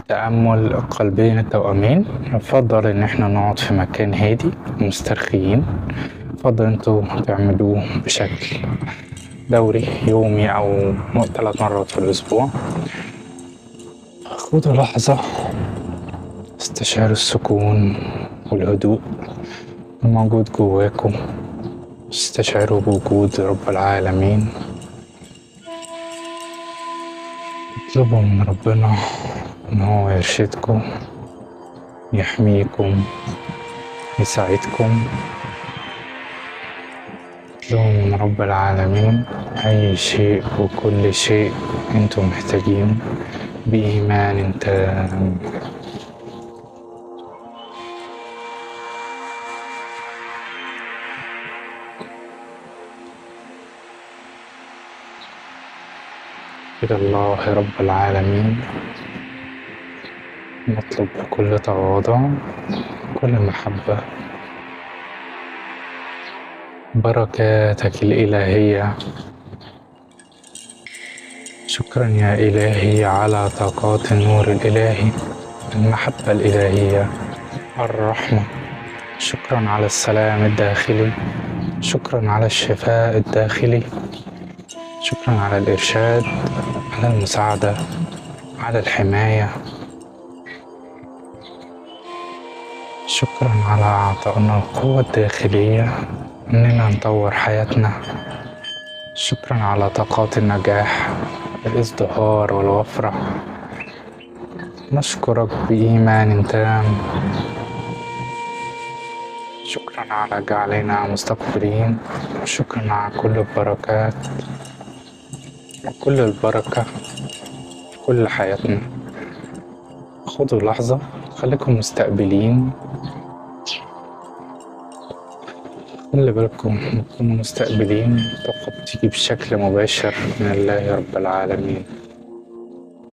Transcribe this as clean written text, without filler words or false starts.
تأمل قلبين التوأمين. يفضل إن احنا نقعد في مكان هادي مسترخيين. يفضل انتوا تعملوه بشكل دوري يومي أو 3 مرات في الأسبوع. خدوا لحظة استشعروا السكون والهدوء الموجود جواكم. استشعروا بوجود رب العالمين. اطلبوا من ربنا إن هو يرشدكم، يحميكم، يساعدكم. اطلبوا من رب العالمين أي شيء وكل شيء انتم محتاجين بإيمان تام. إلى الله رب العالمين نطلب بكل تواضع، كل محبة، بركاتك الإلهية. شكرا يا إلهي على طاقات النور الإلهي، المحبة الإلهية، الرحمة. شكرا على السلام الداخلي، شكرا على الشفاء الداخلي، شكرا على الإرشاد، على المساعدة، على الحماية. شكرا على عطائنا القوة الداخلية إننا نطور حياتنا. شكرا على طاقات النجاح، الازدهار والوفرة. نشكرك بإيمان تام. شكرا على جعلنا مستقبلين. شكرا على كل البركات وكل البركة في كل حياتنا. خدوا لحظة، خليكم مستقبلين. خلي بالكم تكونوا مستقبلين طاقة بتيجي بشكل مباشر من الله رب العالمين.